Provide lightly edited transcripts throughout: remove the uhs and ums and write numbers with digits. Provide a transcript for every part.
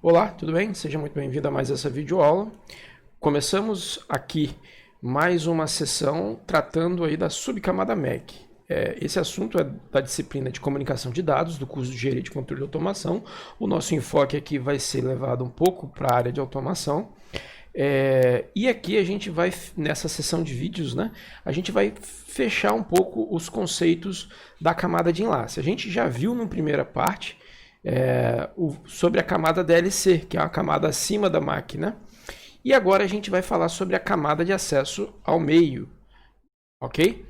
Olá, tudo bem? Seja muito bem-vindo a mais essa videoaula. Começamos aqui mais uma sessão tratando aí da subcamada MEC. Esse assunto é da disciplina de comunicação de dados do curso de Engenharia de Controle e Automação. O nosso enfoque aqui vai ser levado um pouco para a área de automação. E aqui a gente vai, nessa sessão de vídeos, né, a gente vai fechar um pouco os conceitos da camada de enlace. A gente já viu na primeira parte sobre a camada DLC, que é a camada acima da máquina. E agora a gente vai falar sobre a camada de acesso ao meio, ok?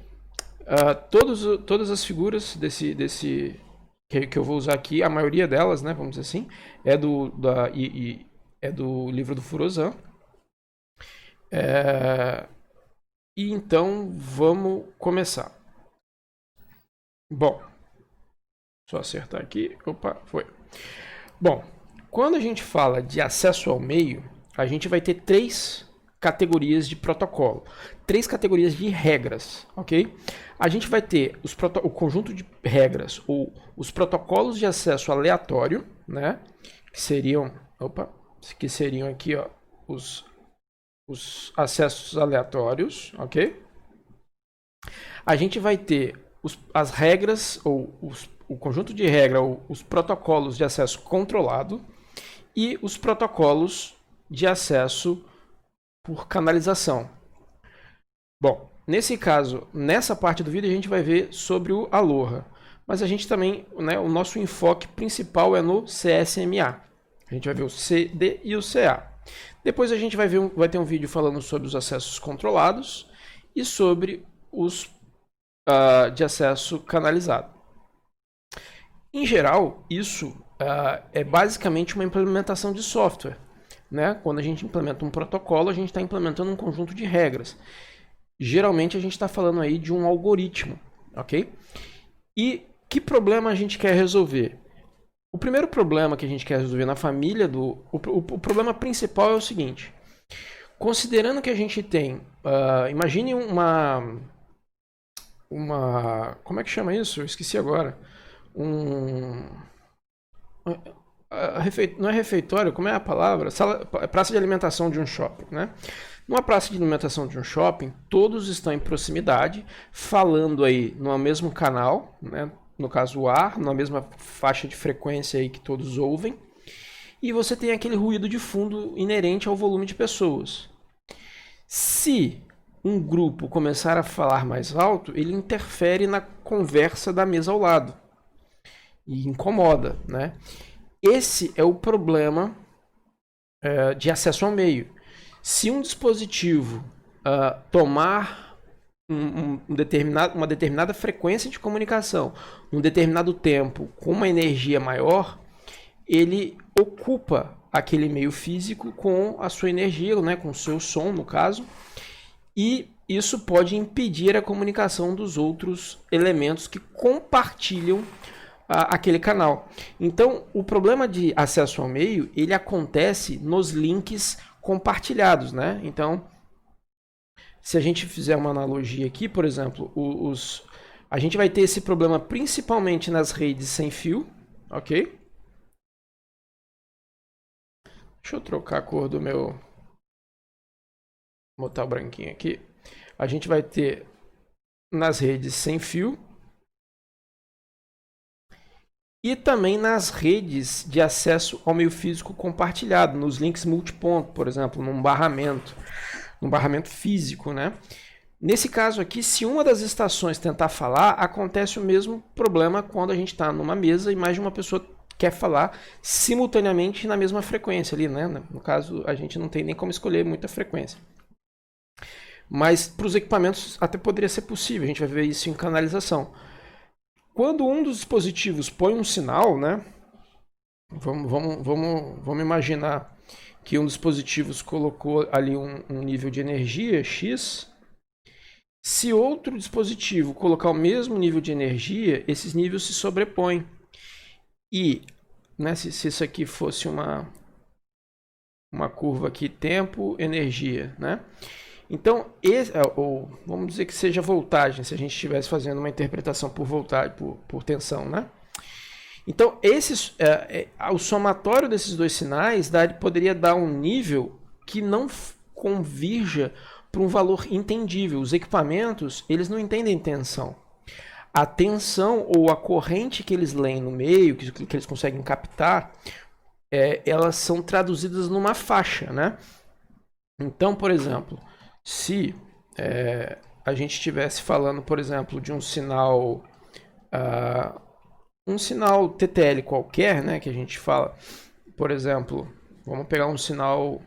Todas as figuras que eu vou usar aqui, a maioria delas, né, vamos dizer assim, é do livro do Furosan. E então vamos começar. Bom, só acertar aqui. Opa, foi. Bom, quando a gente fala de acesso ao meio, a gente vai ter três categorias de protocolo, três categorias de regras, ok? A gente vai ter o conjunto de regras ou os protocolos de acesso aleatório, né? Que seriam aqui, ó, os acessos aleatórios, ok? A gente vai ter as regras ou o conjunto de regras ou os protocolos de acesso controlado e os protocolos de acesso por canalização. Bom, nesse caso, nessa parte do vídeo a gente vai ver sobre o Aloha, mas a gente também, né, o nosso enfoque principal é no CSMA. A gente vai ver o CD e o CA. Depois a gente vai ter um vídeo falando sobre os acessos controlados e sobre os de acesso canalizado. Em geral, isso é basicamente uma implementação de software. Né? Quando a gente implementa um protocolo, a gente está implementando um conjunto de regras. Geralmente a gente está falando aí de um algoritmo, ok? E que problema a gente quer resolver? O primeiro problema que a gente quer resolver na família o problema principal é o seguinte. Considerando que a gente tem... imagine como é que chama isso? Eu esqueci agora. Não é refeitório, como é a palavra? Praça de alimentação de um shopping, né? Numa praça de alimentação de um shopping, todos estão em proximidade, falando aí no mesmo canal, né? No caso o ar, na mesma faixa de frequência aí que todos ouvem, e você tem aquele ruído de fundo inerente ao volume de pessoas. Se um grupo começar a falar mais alto, ele interfere na conversa da mesa ao lado e incomoda, né? Esse é o problema de acesso ao meio. Se um dispositivo tomar uma determinada frequência de comunicação, um determinado tempo, com uma energia maior, ele ocupa aquele meio físico com a sua energia, né, com o seu som, no caso, e isso pode impedir a comunicação dos outros elementos que compartilham aquele canal. Então, o problema de acesso ao meio, ele acontece nos links compartilhados, né? Então, se a gente fizer uma analogia aqui, por exemplo, a gente vai ter esse problema principalmente nas redes sem fio, ok? Deixa eu trocar a cor do meu... Vou botar o branquinho aqui. A gente vai ter nas redes sem fio e também nas redes de acesso ao meio físico compartilhado, nos links multiponto, por exemplo, num barramento físico, né? Nesse caso aqui, se uma das estações tentar falar, acontece o mesmo problema quando a gente está numa mesa e mais de uma pessoa quer falar simultaneamente na mesma frequência ali, né? No caso, a gente não tem nem como escolher muita frequência. Mas para os equipamentos até poderia ser possível, a gente vai ver isso em canalização. Quando um dos dispositivos põe um sinal, né? Vamos imaginar que um dos dispositivos colocou ali um nível de energia X. Se outro dispositivo colocar o mesmo nível de energia, esses níveis se sobrepõem. E, né, se isso aqui fosse uma curva aqui, tempo, energia, né? Então, vamos dizer que seja voltagem, se a gente estivesse fazendo uma interpretação por voltagem, por tensão, né? Então, o somatório desses dois sinais poderia dar um nível que não convirja para um valor entendível. Os equipamentos, eles não entendem tensão. A tensão ou a corrente que eles leem no meio, que eles conseguem captar, elas são traduzidas numa faixa, né? Então, por exemplo, se a gente estivesse falando, por exemplo, de um sinal TTL qualquer, né, que a gente fala, por exemplo, vamos pegar um sinal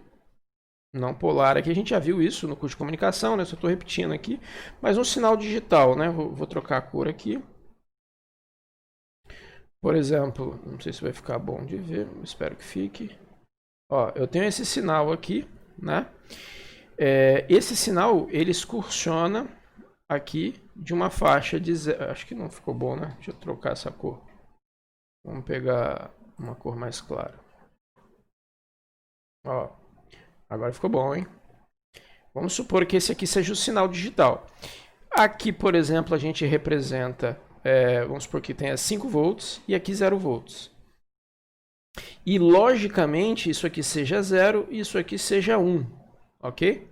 não polar aqui, a gente já viu isso no curso de comunicação, né, só estou repetindo aqui, mas um sinal digital, né, vou trocar a cor aqui. Por exemplo, não sei se vai ficar bom de ver, espero que fique. Ó, eu tenho esse sinal aqui, né? Esse sinal, ele excursiona aqui de uma faixa de zero. Acho que não ficou bom, né? Deixa eu trocar essa cor. Vamos pegar uma cor mais clara. Ó, agora ficou bom, hein? Vamos supor que esse aqui seja o sinal digital. Aqui, por exemplo, a gente representa, vamos supor que tenha 5 volts e aqui 0 volts. E, logicamente, isso aqui seja 0 e isso aqui seja 1. Ok?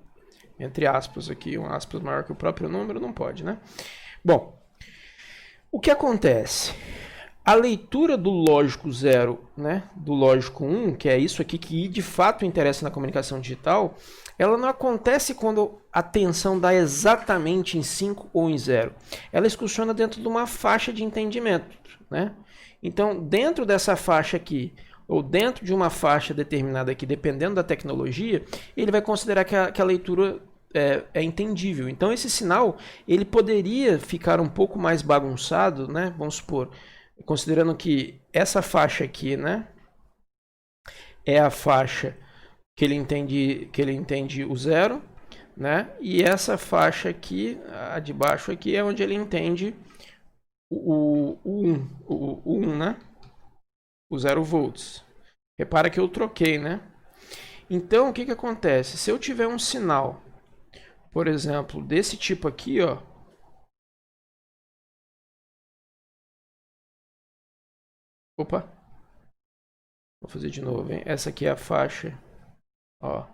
Entre aspas aqui, um aspas maior que o próprio número, não pode, né? Bom, o que acontece? A leitura do lógico 0, né, do lógico 1, que é isso aqui que de fato interessa na comunicação digital, ela não acontece quando a tensão dá exatamente em 5 ou em 0. Ela excursiona dentro de uma faixa de entendimento, né? Então, dentro dessa faixa aqui, ou dentro de uma faixa determinada aqui, dependendo da tecnologia, ele vai considerar que a leitura é entendível. Então, esse sinal, ele poderia ficar um pouco mais bagunçado, né? Vamos supor, considerando que essa faixa aqui, né, é a faixa que ele entende o 0, né? E essa faixa aqui, a de baixo aqui, é onde ele entende o 1, né? O 0 volts. Repara que eu troquei, né? Então, o que acontece? Se eu tiver um sinal, por exemplo, desse tipo aqui, ó. Opa. Vou fazer de novo, hein? Essa aqui é a faixa, ó.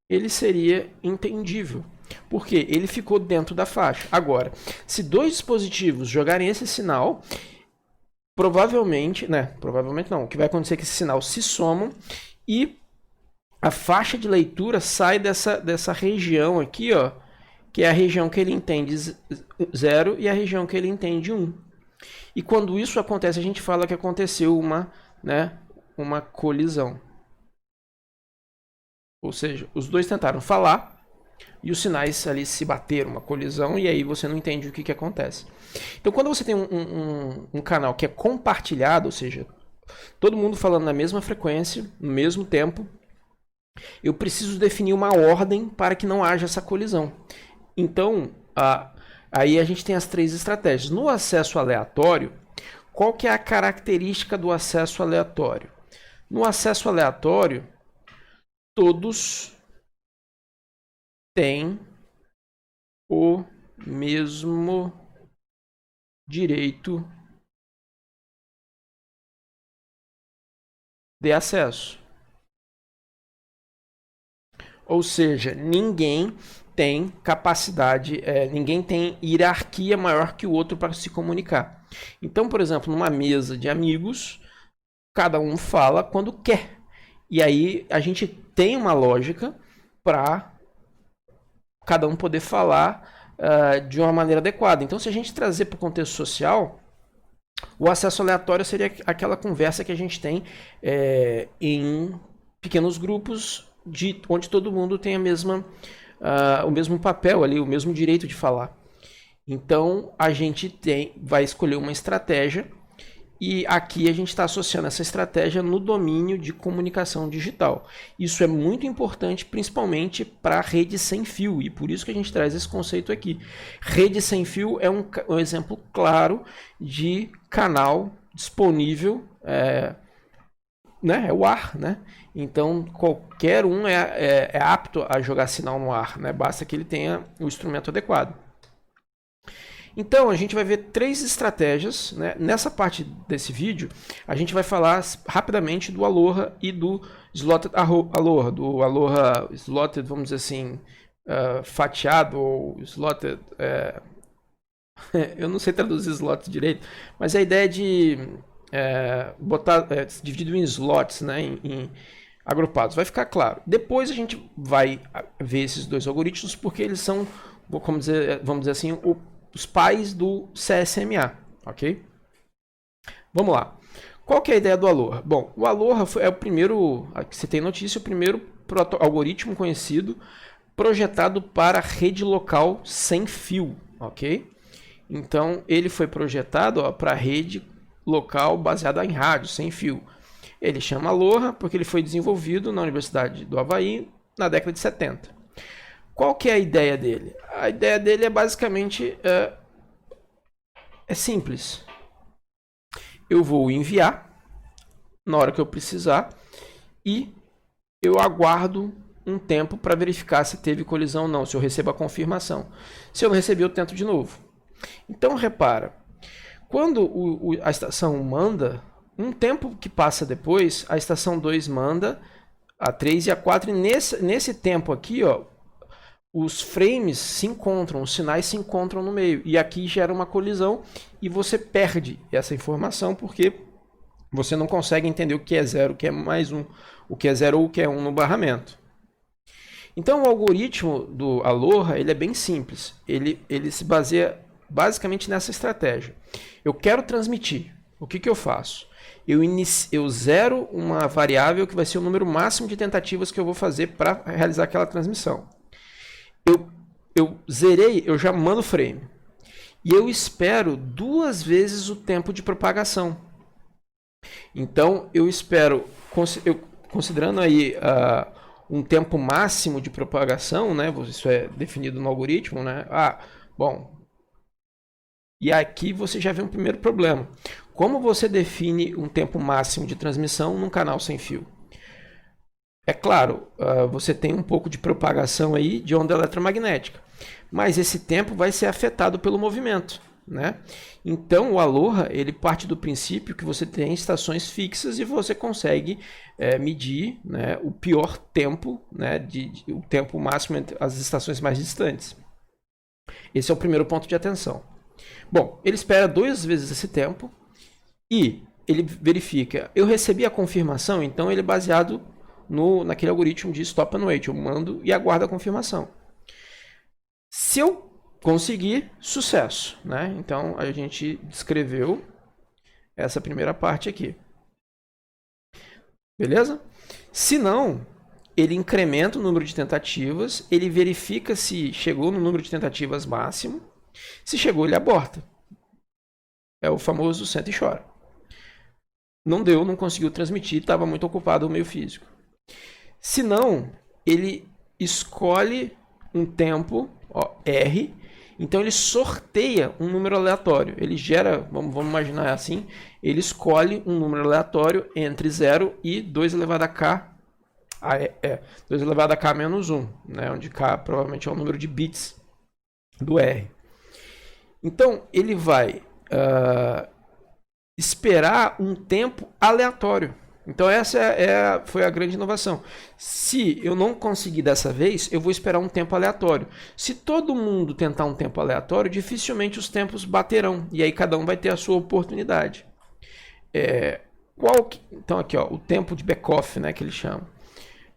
Ele seria entendível, porque ele ficou dentro da faixa. Agora, se dois dispositivos jogarem esse sinal, provavelmente não, o que vai acontecer é que esse sinal se somam e a faixa de leitura sai dessa região aqui, ó, que é a região que ele entende 0 e a região que ele entende 1. E quando isso acontece, a gente fala que aconteceu uma colisão. Ou seja, os dois tentaram falar e os sinais ali se bateram, uma colisão, e aí você não entende o que acontece. Então, quando você tem um canal que é compartilhado, ou seja, todo mundo falando na mesma frequência, no mesmo tempo, eu preciso definir uma ordem para que não haja essa colisão. Então, aí a gente tem as 3 estratégias. No acesso aleatório, qual que é a característica do acesso aleatório? No acesso aleatório, todos têm o mesmo direito de acesso. Ou seja, ninguém tem capacidade, ninguém tem hierarquia maior que o outro para se comunicar. Então, por exemplo, numa mesa de amigos, cada um fala quando quer. E aí a gente tem uma lógica para cada um poder falar de uma maneira adequada. Então, se a gente trazer para o contexto social, o acesso aleatório seria aquela conversa que a gente tem em pequenos grupos onde todo mundo tem o mesmo papel ali, o mesmo direito de falar. Então, a gente vai escolher uma estratégia e aqui a gente está associando essa estratégia no domínio de comunicação digital. Isso é muito importante, principalmente para rede sem fio, e por isso que a gente traz esse conceito aqui. Rede sem fio é um exemplo claro de canal disponível, né? É o ar, né? Então qualquer um é apto a jogar sinal no ar, né? Basta que ele tenha o instrumento adequado. Então, a gente vai ver três estratégias, né? Nessa parte desse vídeo, a gente vai falar rapidamente do Aloha e do Slotted Aloha, do Aloha Slotted, vamos dizer assim, fatiado ou Slotted. Eu não sei traduzir slots direito, mas a ideia de botar dividido em slots, né? Em agrupados, vai ficar claro. Depois a gente vai ver esses dois algoritmos porque eles são, vamos dizer assim, os pais do CSMA, ok? Vamos lá. Qual que é a ideia do Aloha? Bom, o Aloha é o primeiro, que você tem notícia, o primeiro algoritmo conhecido projetado para rede local sem fio, ok? Então, ele foi projetado para rede local baseada em rádio, sem fio. Ele chama Aloha porque ele foi desenvolvido na Universidade do Havaí na década de 70. Qual que é a ideia dele? A ideia dele é basicamente simples. Eu vou enviar na hora que eu precisar e eu aguardo um tempo para verificar se teve colisão ou não, se eu recebo a confirmação. Se eu não recebi, eu tento de novo. Então, repara, quando a estação manda, um tempo que passa depois, a estação 2 manda a 3 e a 4, e nesse tempo aqui, ó, os frames se encontram, os sinais se encontram no meio, e aqui gera uma colisão e você perde essa informação porque você não consegue entender o que é 0, o que é mais 1, o que é 0 ou o que é 1 no barramento. Então o algoritmo do Aloha ele é bem simples, ele se baseia basicamente nessa estratégia. Eu quero transmitir, o que eu faço? Eu zero uma variável que vai ser o número máximo de tentativas que eu vou fazer para realizar aquela transmissão. Eu zerei, eu já mando o frame. E eu espero 2 vezes o tempo de propagação. Então, eu espero, considerando aí um tempo máximo de propagação, né? Isso é definido no algoritmo, né? Bom. E aqui você já vê um primeiro problema. Como você define um tempo máximo de transmissão num canal sem fio? É claro, você tem um pouco de propagação aí de onda eletromagnética, mas esse tempo vai ser afetado pelo movimento, né? Então o Aloha ele parte do princípio que você tem estações fixas e você consegue medir, né, o pior tempo, né, o tempo máximo entre as estações mais distantes. Esse é o primeiro ponto de atenção. Bom, ele espera 2 vezes esse tempo e ele verifica, eu recebi a confirmação, então ele é baseado naquele algoritmo de stop and wait, eu mando e aguardo a confirmação. Se eu conseguir, sucesso, né? Então a gente descreveu essa primeira parte aqui. Beleza? Se não, ele incrementa o número de tentativas, ele verifica se chegou no número de tentativas máximo. Se chegou, ele aborta. É o famoso senta e chora. Não deu, não conseguiu transmitir, estava muito ocupado o meio físico. Se não, ele escolhe um tempo, R, então ele sorteia um número aleatório. Ele gera, vamos imaginar assim, ele escolhe um número aleatório entre 0 e 2 elevado a k, 2 elevado a k menos 1, né, onde k provavelmente é o número de bits do R. Então ele vai esperar um tempo aleatório. Então essa foi a grande inovação. Se eu não conseguir dessa vez, eu vou esperar um tempo aleatório. Se todo mundo tentar um tempo aleatório, dificilmente os tempos baterão. E aí cada um vai ter a sua oportunidade. Então aqui, ó, o tempo de backoff, né, que eles chamam.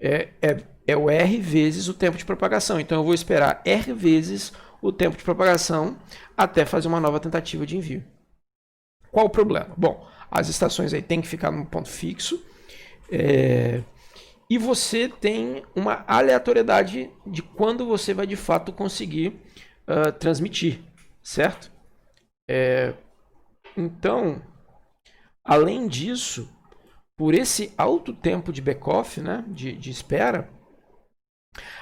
É o R vezes o tempo de propagação. Então eu vou esperar R vezes o tempo de propagação até fazer uma nova tentativa de envio. Qual o problema? Bom, as estações aí têm que ficar num ponto fixo e você tem uma aleatoriedade de quando você vai de fato conseguir transmitir, certo? Então, além disso, por esse alto tempo de backoff, né, de espera,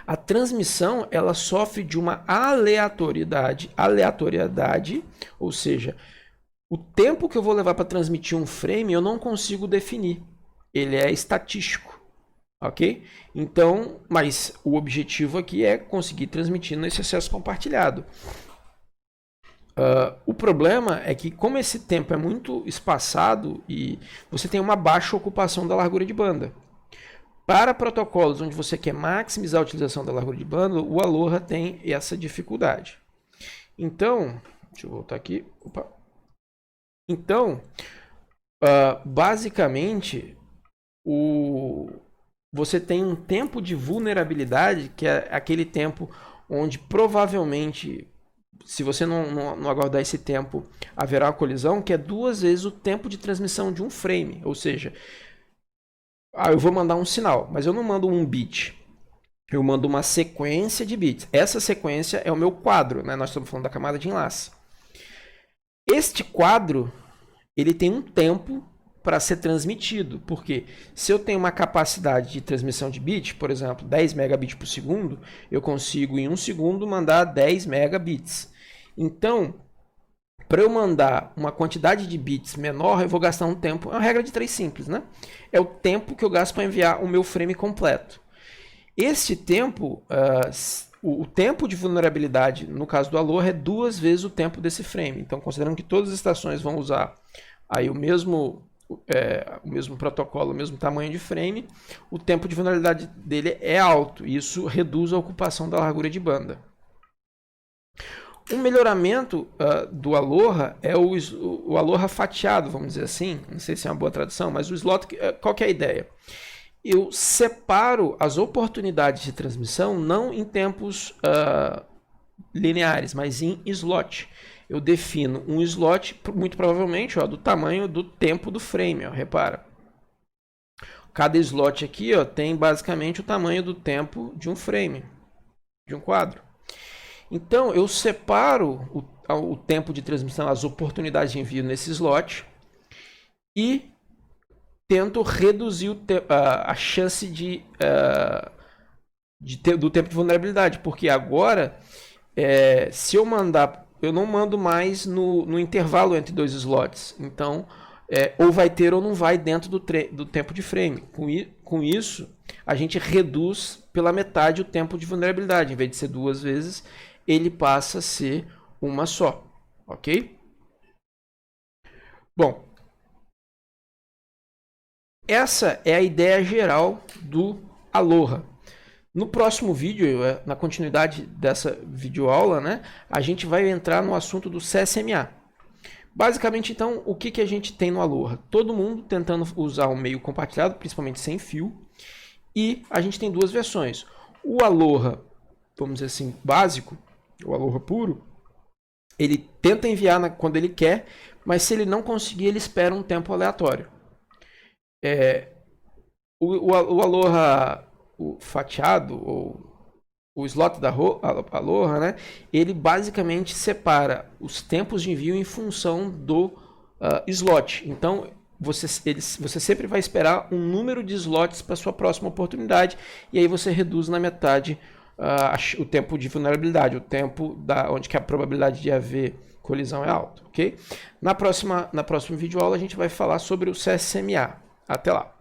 a transmissão ela sofre de uma aleatoriedade, ou seja, o tempo que eu vou levar para transmitir um frame eu não consigo definir. Ele é estatístico, ok? Então, mas o objetivo aqui é conseguir transmitir nesse acesso compartilhado. O problema é que, como esse tempo é muito espaçado e você tem uma baixa ocupação da largura de banda. Para protocolos onde você quer maximizar a utilização da largura de banda, o Aloha tem essa dificuldade. Então, deixa eu voltar aqui. Opa. Então, basicamente, você tem um tempo de vulnerabilidade, que é aquele tempo onde provavelmente, se você não aguardar esse tempo, haverá uma colisão, que é 2 vezes o tempo de transmissão de um frame. Ou seja, eu vou mandar um sinal, mas eu não mando um bit. Eu mando uma sequência de bits. Essa sequência é o meu quadro, né? Nós estamos falando da camada de enlace. Este quadro, ele tem um tempo para ser transmitido, porque se eu tenho uma capacidade de transmissão de bit, por exemplo, 10 megabits por segundo, eu consigo em 1 segundo mandar 10 megabits. Então, para eu mandar uma quantidade de bits menor, eu vou gastar um tempo. É uma regra de 3 simples, né? É o tempo que eu gasto para enviar o meu frame completo. Esse tempo, o tempo de vulnerabilidade, no caso do Aloha, é 2 vezes o tempo desse frame. Então, considerando que todas as estações vão usar aí o mesmo protocolo, o mesmo tamanho de frame, o tempo de vulnerabilidade dele é alto. E isso reduz a ocupação da largura de banda. Um melhoramento do Aloha é o Aloha fatiado, vamos dizer assim. Não sei se é uma boa tradução, mas o slot, qual que é a ideia? Eu separo as oportunidades de transmissão não em tempos lineares, mas em slot. Eu defino um slot, muito provavelmente, do tamanho do tempo do frame. Repara. Cada slot aqui tem basicamente o tamanho do tempo de um frame, de um quadro. Então, eu separo o tempo de transmissão, as oportunidades de envio nesse slot e tento reduzir a chance do tempo de vulnerabilidade. Porque agora, se eu mandar, eu não mando mais no intervalo entre 2 slots. Então, ou vai ter ou não vai dentro do tempo de frame. Com isso, a gente reduz pela metade o tempo de vulnerabilidade. Em vez de ser 2 vezes, ele passa a ser uma só, ok? Bom, essa é a ideia geral do Aloha. No próximo vídeo, na continuidade dessa videoaula, né, a gente vai entrar no assunto do CSMA. Basicamente, então, o que a gente tem no Aloha? Todo mundo tentando usar um meio compartilhado, principalmente sem fio, e a gente tem 2 versões. O Aloha, vamos dizer assim, básico, o Aloha puro, ele tenta enviar quando ele quer, mas se ele não conseguir, ele espera um tempo aleatório. O Aloha fatiado, ou o slot da Aloha, né, ele basicamente separa os tempos de envio em função do slot. Então, você sempre vai esperar um número de slots para sua próxima oportunidade, e aí você reduz na metade o tempo de vulnerabilidade, o tempo onde que a probabilidade de haver colisão é alta, ok? Na próxima videoaula a gente vai falar sobre o CSMA. Até lá!